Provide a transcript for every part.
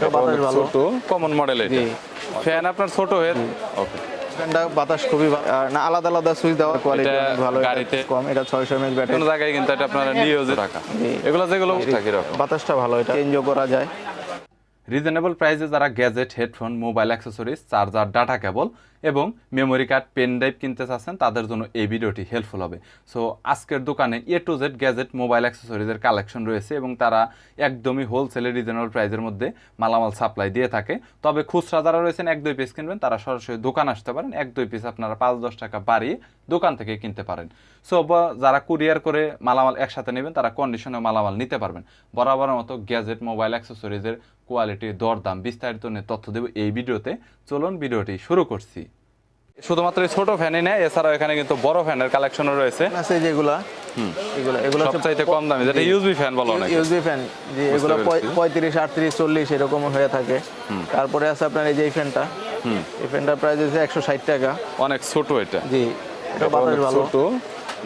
এটা বাতাস ভালো, ছোট কমন মডেল এটা। ফ্যান আপনার ছোট হয়ে ওকে। ফ্যানটা বাতাস খুবই না, আলাদা আলাদা সুইচ দেওয়ার কোয়ালিটি অনেক ভালো, গাড়িতে কম। এটা 600 mAh ব্যাটারি, কোন জায়গায় কিন্তু এটা আপনারা নিয়েও রাখা, এগুলো যেগুলো থাকে এরকম। বাতাসটা ভালো, এটা চেঞ্জও করা যায়। রিজনেবল প্রাইসে যারা gadget, headphone, mobile accessories, charger, data cable এবং মেমোরি কার্ড, পেন ড্রাইভ কিনতে চাচ্ছেন তাদের জন্য এই ভিডিওটি হেল্পফুল হবে। সো আজকের দোকানে A to Z gadget, mobile অ্যাক্সেসরিজের কালেকশন রয়েছে এবং তারা একদমই হোলসেলে রিজনেবল প্রাইসের মধ্যে মালামাল সাপ্লাই দিয়ে থাকে। তবে খুচরা যারা রয়েছেন 1-2 পিস কিনবেন তারা সরাসরি দোকান আসতে পারেন, 1-2 পিস আপনারা 5-10 টাকা বাড়িয়ে দোকান থেকে কিনতে পারেন। সো যারা কুরিয়ার করে মালামাল একসাথে নেবেন তারা কন্ডিশনে মালামাল নিতে পারবেন। বরাবরের মতো গ্যাজেট, মোবাইল অ্যাক্সেসরিজের কোয়ালিটি, দরদাম, বিস্তারিত নিয়ে তথ্য দেব এই ভিডিওতে। চলুন ভিডিওটি শুরু করছি। শুধুমাত্র ছোট ফ্যানই নেই, এছাড়াও এখানে কিন্তু বড় ফ্যানের কালেকশনও রয়েছে আছে যেগুলা, এগুলো সবচাইতে কম দামি, যেটা ইউএসবি ফ্যান বলা অনেকে। ইউএসবি ফ্যান, যে এগুলো 35, 38, 40 এরকম হয়ে থাকে। তারপরে আছে আপনার এই যে এই ফ্যানটা, এই ফ্যানটার প্রাইস হচ্ছে 160 টাকা। অনেক ছোট এটা, জি, এটা বাতাস ভালো, ছোট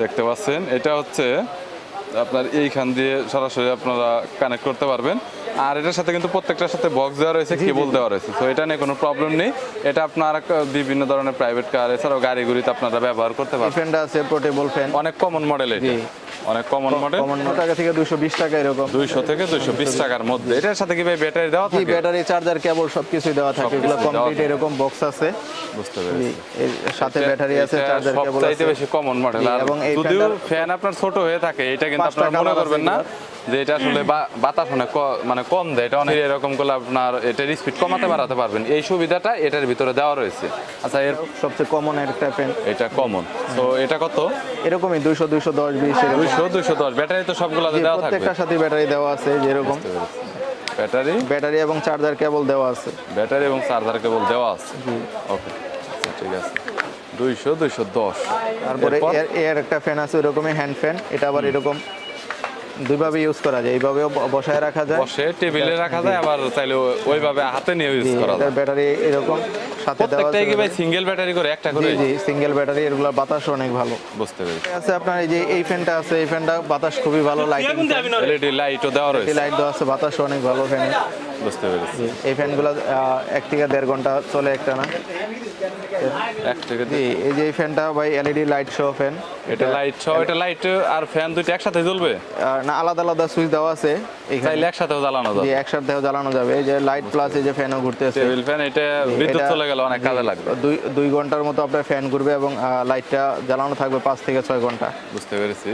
দেখতে পাচ্ছেন। এটা হচ্ছে আপনার এইখান দিয়ে সরাসরি আপনারা কানেক্ট করতে পারবেন। আর এটার সাথে কিন্তু প্রত্যেকটার সাথে বক্স দেওয়া রয়েছে, কেবল দেওয়া রয়েছে। তো এটা নিয়ে কোনো প্রবলেম নেই। এটা আপনার বিভিন্ন ধরনের প্রাইভেট কার এছাড়াও গাড়িগুলিতে আপনারা ব্যবহার করতে পারবেন। ফ্যানটা আছে পোর্টেবল ফ্যান, অনেক কমন মডেল এটা, অনেক কমন মডেল। কমন টাকা থেকে 220 টাকা এরকম, 200 থেকে 220 টাকার মধ্যে। এটার সাথে কি ভাই ব্যাটারি দেওয়া থাকে? ব্যাটারি, চার্জার, কেবল সবকিছু দেওয়া থাকে। এগুলো কমপ্লিট এরকম বক্স আছে, বুঝতে পেরেছি। এর সাথে ব্যাটারি আছে, চার্জার, কেবল আছে। সবচাইতে বেশি কমন মডেল। আর যদিও ফ্যান আপনার ছোট হয়ে থাকে, এটা কিন্তু আপনারা মনে করবেন না যে এটা আসলে বাতাস অনেক মানে কম দেয়। এটা অনেক এরকম করলে আপনার এটার স্পিড কমাতে বাড়াতে পারবেন, এই সুবিধাটা এটার ভিতরে দেওয়া রয়েছে। আচ্ছা, এর সবচেয়ে কমন একটা ফ্যান, এটা কমন। তো এটা কত? এরকমই 200, 210, 20 200, 210। ব্যাটারি তো সবগুলোতে দেওয়া থাকবে, প্রত্যেকটার সাথে ব্যাটারি দেওয়া আছে যেরকম। ব্যাটারি এবং চার্জার কেবল দেওয়া আছে, ব্যাটারি এবং চার্জার কেবল দেওয়া আছে। ওকে, আচ্ছা ঠিক আছে। 200, 210। তারপরে এর একটা ফ্যান আছে ওরকমই হ্যান্ড ফ্যান। এটা আবার এরকম দুইভাবে ইউজ করা যায়, এইভাবেও বসায় রাখা যায়, বসে টেবিলে রাখা যায়, আবার চাইলে ওইভাবে হাতে নিয়ে ইউজ করা যায়। ব্যাটারি এরকম সাথে দেওয়া আছে। প্রত্যেকটাই কি ভাই সিঙ্গেল ব্যাটারি করে একটা করে? জি, সিঙ্গেল ব্যাটারি। এগুলা বাতাস অনেক ভালো। বুঝতে পেরেছি। আছে আপনার এই যে এই ফ্যানটা আছে, এই ফ্যানটা বাতাস খুবই ভালো, এলইডি লাইটও দেওয়া রয়েছে, লাইট দেওয়া আছে, বাতাস অনেক ভালো ফ্যানে। বুঝতে পেরেছি। এই ফ্যানগুলো 1 থেকে 1.5 ঘন্টা চলে একটা না। জি, এই যে এই ফ্যানটা ভাই এলইডি লাইট সহ ফ্যান। এটা লাইট সহ, এটা লাইট আর ফ্যান দুইটা একসাথে জ্বলবে না, আলাদা আলাদা সুইচ দেওয়া আছে এখানে, চাইলে একসাথেও জ্বালানো যাবে। জি, একসাথেও জ্বালানো যাবে। এই যে লাইট প্লাস এই যে ফ্যানও ঘুরতেছে, টেবিল ফ্যান। এটা বিদ্যুৎ চলে গেলে অনেক কাজে লাগবে। 2 ঘন্টার মতো আপনার ফ্যান ঘুরবে এবং লাইটটা জ্বালানো থাকবে 5 থেকে 6 ঘন্টা। বুঝতে পেরেছি।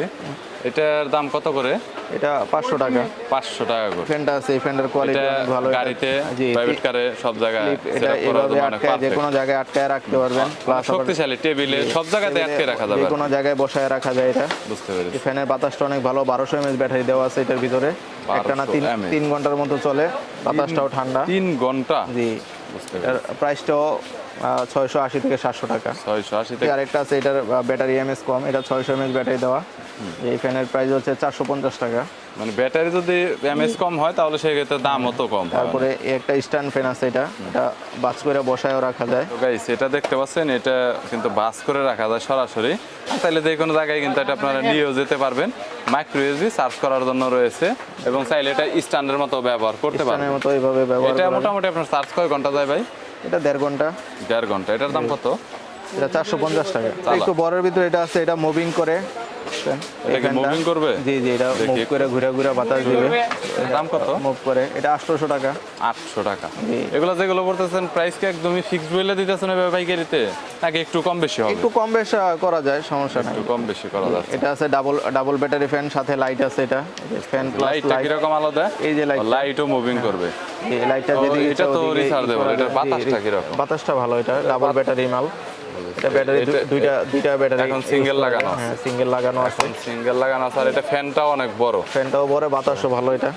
এটার দাম কত করে? এটা 500 টাকা। 500 টাকা করে। ফ্যানটা আছে, এই ফ্যানের কোয়ালিটি অনেক ভালো। গাড়িতে, প্রাইভেট কারে, সব জায়গায় এটা এইভাবে আটকায়, যে কোনো জায়গায় আটকায় রাখতে পারবেন। প্লাস শক্তিশালী, টেবিলে সব জায়গাতে আটকে রাখা যাবে, যে কোনো জায়গায় বসায় রাখা যায় এটা। বুঝতে পেরেছি। এই ফ্যানের বাতাসটা অনেক ভালো, 1200 mAh ব্যাটারি দেওয়া আছে এটার ভিতরে। একটা না 3 ঘন্টার মতো চলে, বাতাসটাও ঠান্ডা। 3 ঘন্টা? জি। বুঝতে এর প্রাইসটাও 680 থেকে 700 টাকা। 680 থেকে। আরেকটা আছে, এটার ব্যাটারি এমএস কম, এটা 600 mAh ব্যাটারি দেওয়া। এই ফ্যানের প্রাইস হচ্ছে 450 টাকা। মানে ব্যাটারি যদি এমএস কম হয় তাহলে সেক্ষেত্রে দাম অত কম। তারপরে একটা স্ট্যান্ড ফ্যান আছে, এটা বাস করে বসায়ও রাখা যায়। তো গাইস, এটা দেখতে পাচ্ছেন, এটা কিন্তু বাস করে রাখা যায় সরাসরি। তাহলে যে কোনো জায়গায় কিন্তু এটা আপনারা নিয়েও যেতে পারবেন। মাইক্রো ইউএসবি চার্জ করার জন্য রয়েছে এবং চাইলে এটা স্ট্যান্ডের মতো ব্যবহার করতে পারবেন। স্ট্যান্ডের মতো এইভাবে ব্যবহার এটা মোটামুটি আপনার চার্জ কয় ঘন্টা যায় ভাই? এটা 1.5 ঘন্টা। 1.5 ঘন্টা। এটার দাম কত? এটা 450 টাকা। একটু বড়ের ভিতরে এটা আছে, এটা মুভিং করে। এটা কি মুভিং করবে? জি জি, এটা মুভ করে ঘুরে ঘুরে বাতাস দিবে। দাম কত? মুভ করে। এটা 800 টাকা। 800 টাকা। এগুলো যেগুলো বলতেছেন প্রাইস কি একদমই ফিক্সড বলে দিতেছেন এই পাইকারিতে, নাকি একটু কম বেশি হবে? একটু কম বেশি করা যায়, সমস্যা নাই। একটু কম বেশি করা যায়। এটা আছে ডাবল ব্যাটারি ফ্যান, সাথে লাইট আছে। এটা ফ্যান প্লাস লাইটটা কি রকম আলাদা? এই যে লাইটও মুভিং করবে। এই লাইটটা যদি এটা তো রিচার্জেবল। এটার বাতাসটা কি রকম? বাতাসটা ভালো, এটা ডাবল ব্যাটারি মাল। এটা ব্যাটারি দুইটা ব্যাটারি এখন সিঙ্গেল লাগানো আছে। হ্যাঁ, সিঙ্গেল লাগানো আছে। সিঙ্গেল লাগানো আছে। আর এটা ফ্যানটাও অনেক বড়। ফ্যানটাও বড়, বাতাসও ভালো। এটা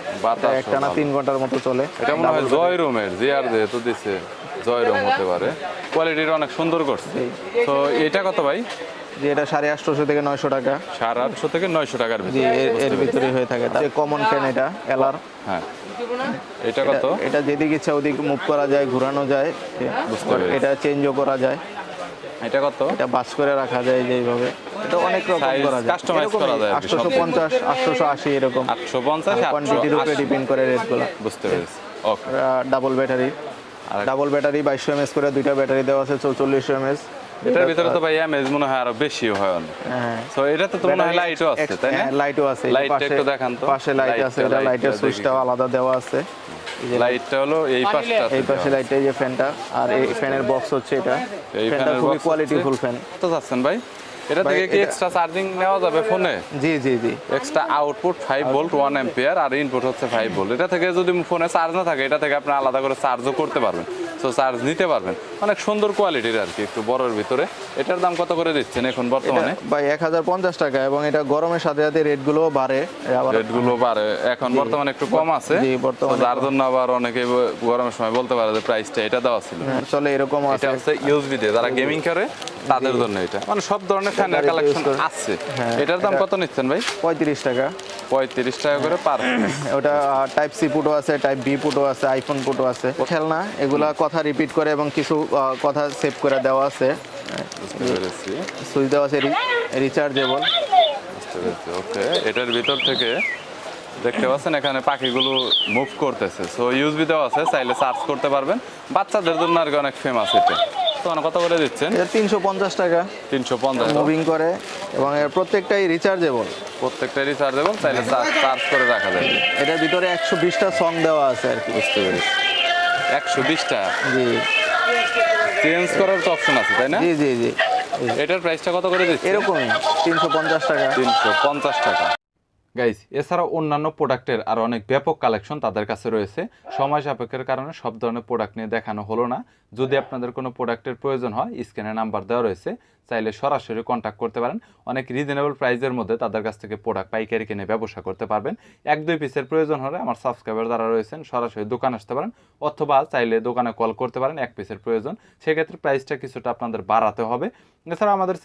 একটা না 3 ঘন্টার মতো চলে। এটা মনে হয় জয় রুমের, জিআর যেহেতু দিছে জয় রুম হতে পারে। কোয়ালিটিটা অনেক সুন্দর করছে। তো এটা কত ভাই? যে এটা 850 থেকে 900 টাকা। 850 থেকে 900 টাকার জি, ভিতরে এর ভিতরে হয়ে থাকে। যে কমন ফ্যান এটা এলআর। হ্যাঁ, এটা কত? এটা যেদিকে ইচ্ছা ওদিকে মুভ করা যায়, ঘোরানো যায়। এটা চেঞ্জও করা যায়। এটা কত? এটা বাস করে রাখা যায় এইভাবে। এটা অনেক রকম করা যায়, কাস্টমাইজ করা যায়। 850, 880 এরকম। 850, কোয়ান্টিটির উপরে ডিপেন্ড করে রেটগুলো। বুঝতে পেরেছি। Okay. Double battery, double battery 2200 mAh করে দুইটা ব্যাটারি দেওয়া আছে 4400 mAh। এটার ভিতরে তো ভাই এমএজ মনে হয় আরো বেশি হয় অনেক। হ্যাঁ, সো এটা তো মনে হয় লাইটও আছে তাই না? লাইটও আছে, এই যে লাইটটা পাশে একটু দেখান তো। পাশে লাইট আছে, এটা লাইটের সুইচটাও আলাদা দেওয়া আছে। এই যে লাইটটা হলো এই পাশটা, এই পাশে লাইটটা, এই যে ফ্যানটা, আর এই ফ্যানের বক্স হচ্ছে এটা। এই ফ্যানটা ফ্যানের খুবই box কোয়ালিটিফুল ফ্যান। কত যাচ্ছেন ভাই? এটা ভাই, থেকে কি এটা- এক্সট্রা চার্জিং নেওয়া যাবে ফোনে? জি জি জি, এক্সট্রা আউটপুট 5 ভোল্ট 1 অ্যাম্পিয়ার আর ইনপুট হচ্ছে 5 ভোল্ট। এটা থেকে যদি ফোনে চার্জ না থাকে, এটা থেকে আপনি আলাদা করে চার্জও করতে পারবেন, সো চার্জ নিতে পারবেন। অনেক সুন্দর কোয়ালিটির আর কি, একটু বড়র ভিতরে। এটার দাম কত করে দিচ্ছেন এখন এটা বর্তমানে? ভাই 1050 টাকা, এবং এটা গরমের সাথে সাথে রেটগুলো বাড়ে আবার। রেটগুলো বাড়ে, এখন বর্তমানে একটু কম আছে। জি, বর্তমানে তো যার জন্য আবার অনেকে গরমের সময় বলতে পারে যে প্রাইসটা এটা দেওয়া ছিল। হ্যাঁ, চলে এরকম আছে। এটা হচ্ছে ইউএসবি দিয়ে যারা গেমিং করে তাদের জন্য এটা, মানে সব ধরনের ফ্যানের বাড়িতে কালেকশন use করে। আছে। হ্যাঁ, এটার দাম এটা- কত নিচ্ছেন ভাই? 35 টাকা। 35 টাকা করে পার। ওটা টাইপ সি পুটও আছে, টাইপ বি পুটও আছে, আইফোন পুটও আছে। খেলনা এগুলা কথা রিপিট করে এবং কিছু কথা সেভ করে দেওয়া আছে। বুঝতে পেরেছি, সুইচ দেওয়া আছে, রিচার্জেবল। বুঝতে পেরেছি। ওকে, এটার ভিতর থেকে দেখতে পাচ্ছেন এখানে পাখিগুলো মুভ করতেছে। সো ইউএসবি দেওয়া আছে, চাইলে চার্জ করতে পারবেন। বাচ্চাদের জন্য আর কি অনেক ফেমাস এটা। তো কত করে দিচ্ছেন? এটা 350 টাকা, 350। মুভিং করে, এবং এর প্রত্যেকটাই রিচার্জেবল। প্রত্যেকটা রিচার্জেবল, চাইলে চার্জ করে রাখা যায়। এটার ভিতরে 120টা সং দেওয়া আছে আর কি। বুঝতে পেরেছি। 120টা জি চেঞ্জ করার তো অপশন আছে তাই না? জি জি জি, এটার প্রাইসটা কত করে দিচ্ছেন? এরকমই 350 টাকা। 350 টাকা। গাইস, এছাড়াও অন্যান্য প্রোডাক্টের আর অনেক ব্যাপক কালেকশন তাদের কাছে রয়েছে। সময় সাপেক্ষের কারণে সব ধরনের প্রোডাক্ট নিয়ে দেখানো হলো না। যদি আপনাদের কোনো প্রোডাক্টের প্রয়োজন হয়, স্ক্রিনে নাম্বার দেওয়া রয়েছে, চাইলে সরাসরি কন্ট্যাক্ট করতে পারেন। অনেক রিজনেবল প্রাইসের মধ্যে তাদের কাছ থেকে প্রোডাক্ট পাইকারি কিনে ব্যবসা করতে পারবেন। 1-2 পিসের প্রয়োজন হলে আমার সাবস্ক্রাইবার যারা রয়েছেন সরাসরি দোকানে আসতে পারেন, অথবা চাইলে দোকানে কল করতে পারেন 1 পিসের প্রয়োজন। সেক্ষেত্রে প্রাইসটা কিছুটা আপনাদের বাড়াতে হবে। এছাড়া আমাদের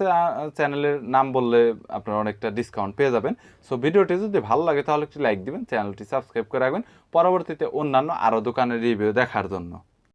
চ্যানেলের নাম বললে আপনারা অনেকটা ডিসকাউন্ট পেয়ে যাবেন। সো ভিডিওটি যদি ভালো লাগে তাহলে একটি লাইক দিবেন, চ্যানেলটি সাবস্ক্রাইব করে রাখবেন পরবর্তীতে অন্যান্য আরও দোকানের রিভিউ দেখার জন্য।